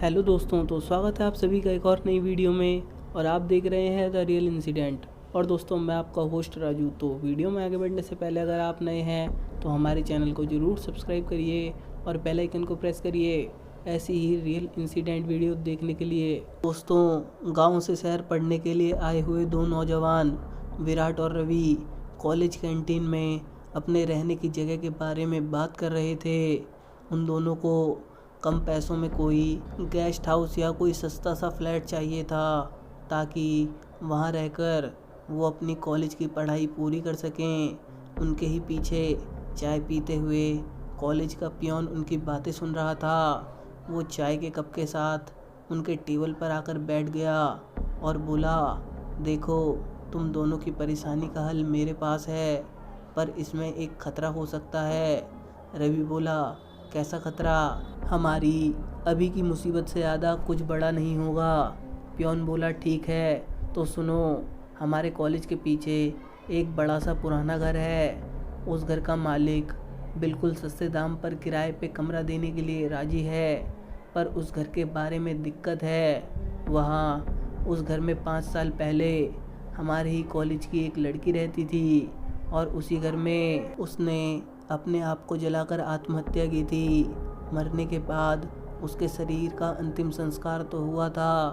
Hello दोस्तों, तो स्वागत है आप सभी का एक और नई वीडियो में। और आप देख रहे हैं द रियल इंसिडेंट। और दोस्तों, मैं आपका होस्ट राजू। तो वीडियो में आगे बढ़ने से पहले अगर आप नए हैं तो हमारे चैनल को ज़रूर सब्सक्राइब करिए और बेल आइकन को प्रेस करिए ऐसी ही रियल इंसिडेंट वीडियो देखने के लिए। दोस्तों, गांव से शहर पढ़ने के लिए आए हुए दो नौजवान विराट और रवि कॉलेज कैंटीन में अपने रहने की जगह के बारे में बात कर रहे थे। उन दोनों को कम पैसों में कोई गेस्ट हाउस या कोई सस्ता सा फ्लैट चाहिए था ताकि वहाँ रहकर वो अपनी कॉलेज की पढ़ाई पूरी कर सकें। उनके ही पीछे चाय पीते हुए कॉलेज का पियोन उनकी बातें सुन रहा था। वो चाय के कप के साथ उनके टेबल पर आकर बैठ गया और बोला, देखो, तुम दोनों की परेशानी का हल मेरे पास है, पर इसमें एक खतरा हो सकता है। रवि बोला, कैसा खतरा? हमारी अभी की मुसीबत से ज़्यादा कुछ बड़ा नहीं होगा। पियोन बोला, ठीक है तो सुनो। हमारे कॉलेज के पीछे एक बड़ा सा पुराना घर है। उस घर का मालिक बिल्कुल सस्ते दाम पर किराए पे कमरा देने के लिए राजी है, पर उस घर के बारे में दिक्कत है। वहाँ उस घर में 5 साल पहले हमारे ही कॉलेज की एक लड़की रहती थी और उसी घर में उसने अपने आप को जलाकर आत्महत्या की थी। मरने के बाद उसके शरीर का अंतिम संस्कार तो हुआ था,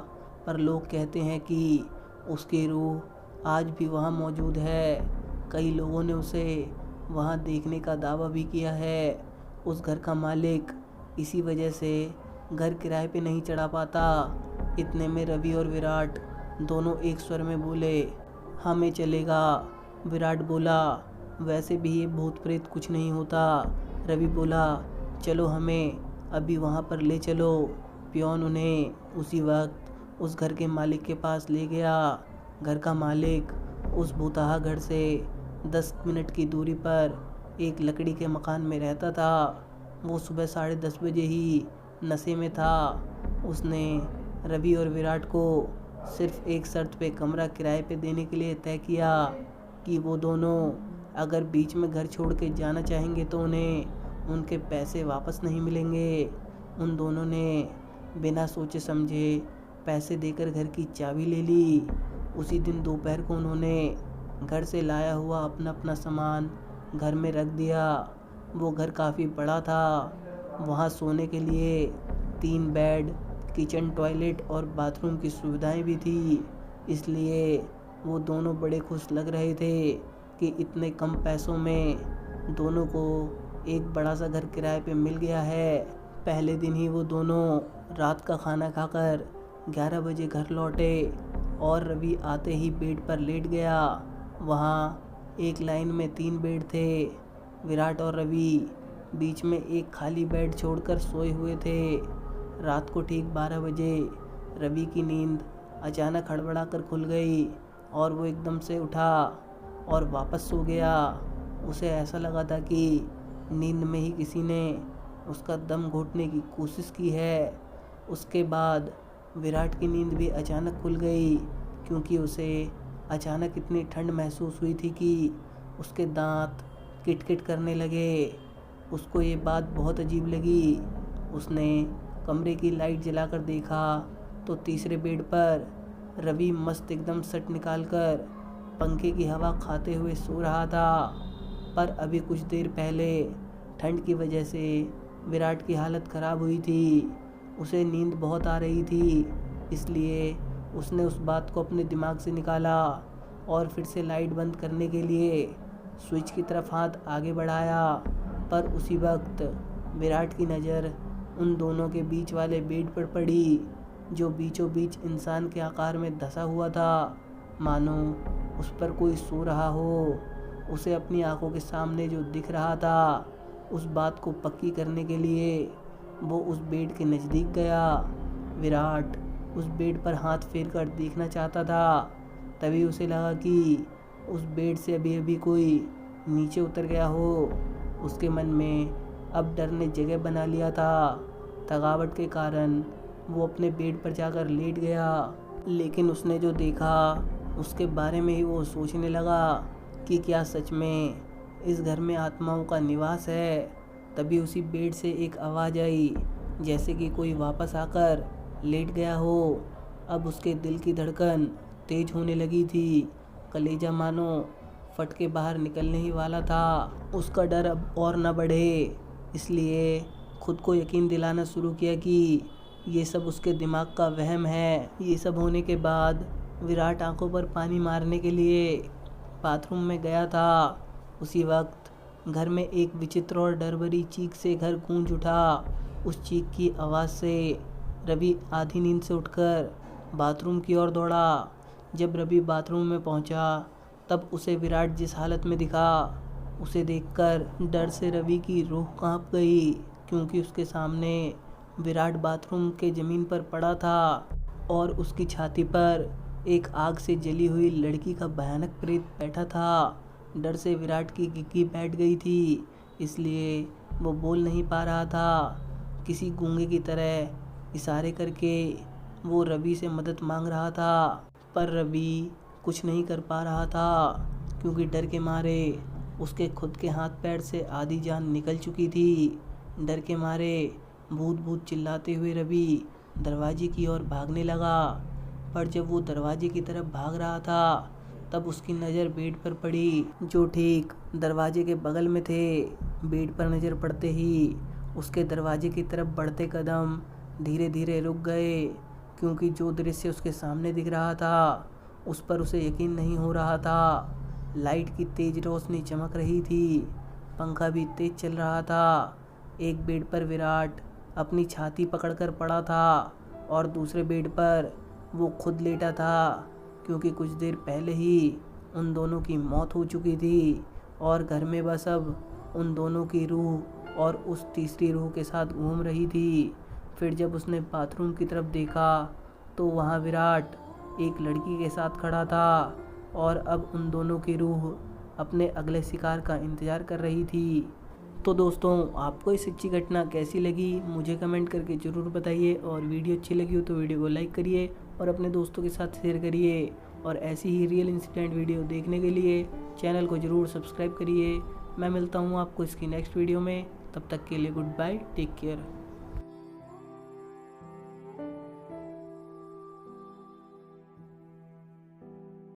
पर लोग कहते हैं कि उसकी रूह आज भी वहाँ मौजूद है। कई लोगों ने उसे वहाँ देखने का दावा भी किया है। उस घर का मालिक इसी वजह से घर किराए पे नहीं चढ़ा पाता। इतने में रवि और विराट दोनों एक स्वर में बोले, हमें चलेगा। विराट बोला, वैसे भी ये भूत प्रेत कुछ नहीं होता। रवि बोला, चलो हमें अभी वहाँ पर ले चलो। पियोन उन्हें उसी वक्त उस घर के मालिक के पास ले गया। घर का मालिक उस भूतहा घर से 10 मिनट की दूरी पर एक लकड़ी के मकान में रहता था। वो सुबह 10:30 बजे ही नशे में था। उसने रवि और विराट को सिर्फ एक शर्त पे कमरा किराए पे देने के लिए तय किया कि वो दोनों अगर बीच में घर छोड़ के जाना चाहेंगे तो उन्हें उनके पैसे वापस नहीं मिलेंगे। उन दोनों ने बिना सोचे समझे पैसे देकर घर की चाबी ले ली। उसी दिन दोपहर को उन्होंने घर से लाया हुआ अपना अपना सामान घर में रख दिया। वो घर काफ़ी बड़ा था। वहाँ सोने के लिए 3 बेड, किचन, टॉयलेट और बाथरूम की सुविधाएं भी थी। इसलिए वो दोनों बड़े खुश लग रहे थे कि इतने कम पैसों में दोनों को एक बड़ा सा घर किराए पे मिल गया है। पहले दिन ही वो दोनों रात का खाना खाकर 11 बजे घर लौटे और रवि आते ही बेड पर लेट गया। वहाँ एक लाइन में 3 बेड थे। विराट और रवि बीच में एक खाली बेड छोड़कर सोए हुए थे। रात को ठीक 12 बजे रवि की नींद अचानक हड़बड़ा कर खुल गई और वो एकदम से उठा और वापस सो गया। उसे ऐसा लगा था कि नींद में ही किसी ने उसका दम घोंटने की कोशिश की है। उसके बाद विराट की नींद भी अचानक खुल गई क्योंकि उसे अचानक इतनी ठंड महसूस हुई थी कि उसके दांत किटकिट करने लगे। उसको ये बात बहुत अजीब लगी। उसने कमरे की लाइट जलाकर देखा तो तीसरे बेड पर रवि मस्त एकदम सट निकालकर पंखे की हवा खाते हुए सो रहा था। पर अभी कुछ देर पहले ठंड की वजह से विराट की हालत ख़राब हुई थी। उसे नींद बहुत आ रही थी, इसलिए उसने उस बात को अपने दिमाग से निकाला और फिर से लाइट बंद करने के लिए स्विच की तरफ हाथ आगे बढ़ाया। पर उसी वक्त विराट की नज़र उन दोनों के बीच वाले बेड पर पड़ी, जो बीचों बीच इंसान के आकार में धंसा हुआ था, मानो उस पर कोई सो रहा हो। उसे अपनी आंखों के सामने जो दिख रहा था, उस बात को पक्की करने के लिए वो उस बेड के नज़दीक गया। विराट उस बेड पर हाथ फेर कर देखना चाहता था। तभी उसे लगा कि उस बेड से अभी अभी कोई नीचे उतर गया हो। उसके मन में अब डर ने जगह बना लिया था। थकावट के कारण वो अपने बेड पर जाकर लेट गया। लेकिन उसने जो देखा उसके बारे में ही वो सोचने लगा कि क्या सच में इस घर में आत्माओं का निवास है। तभी उसी बेड से एक आवाज़ आई, जैसे कि कोई वापस आकर लेट गया हो। अब उसके दिल की धड़कन तेज होने लगी थी। कलेजा मानो फट के बाहर निकलने ही वाला था। उसका डर अब और न बढ़े, इसलिए खुद को यकीन दिलाना शुरू किया कि ये सब उसके दिमाग का वहम है। ये सब होने के बाद विराट आंखों पर पानी मारने के लिए बाथरूम में गया था। उसी वक्त घर में एक विचित्र और डर भरी चीख से घर गूंज उठा। उस चीख की आवाज़ से रवि आधी नींद से उठकर बाथरूम की ओर दौड़ा। जब रवि बाथरूम में पहुंचा तब उसे विराट जिस हालत में दिखा, उसे देखकर डर से रवि की रूह कांप गई, क्योंकि उसके सामने विराट बाथरूम के ज़मीन पर पड़ा था और उसकी छाती पर एक आग से जली हुई लड़की का भयानक प्रेत बैठा था। डर से विराट की गिग्गी बैठ गई थी, इसलिए वो बोल नहीं पा रहा था। किसी गूंगे की तरह इशारे करके वो रवि से मदद मांग रहा था, पर रवि कुछ नहीं कर पा रहा था, क्योंकि डर के मारे उसके खुद के हाथ पैर से आधी जान निकल चुकी थी। डर के मारे भूत भूत चिल्लाते हुए रवि दरवाजे की ओर भागने लगा, पर जब वो दरवाजे की तरफ भाग रहा था तब उसकी नज़र बेड पर पड़ी, जो ठीक दरवाजे के बगल में थे। बेड पर नज़र पड़ते ही उसके दरवाजे की तरफ बढ़ते कदम धीरे धीरे रुक गए, क्योंकि जो दृश्य उसके सामने दिख रहा था उस पर उसे यकीन नहीं हो रहा था। लाइट की तेज रोशनी चमक रही थी, पंखा भी तेज चल रहा था। एक बेड पर विराट अपनी छाती पकड़कर पड़ा था और दूसरे बेड पर वो खुद लेटा था, क्योंकि कुछ देर पहले ही उन दोनों की मौत हो चुकी थी और घर में बस अब उन दोनों की रूह और उस तीसरी रूह के साथ घूम रही थी। फिर जब उसने बाथरूम की तरफ देखा तो वहाँ विराट एक लड़की के साथ खड़ा था और अब उन दोनों की रूह अपने अगले शिकार का इंतज़ार कर रही थी। तो दोस्तों, आपको ये सच्ची घटना कैसी लगी मुझे कमेंट करके ज़रूर बताइए, और वीडियो अच्छी लगी हो तो वीडियो को लाइक करिए और अपने दोस्तों के साथ शेयर करिए। और ऐसी ही रियल इंसिडेंट वीडियो देखने के लिए चैनल को ज़रूर सब्सक्राइब करिए। मैं मिलता हूँ आपको इसकी नेक्स्ट वीडियो में, तब तक के लिए गुड बाय, टेक केयर।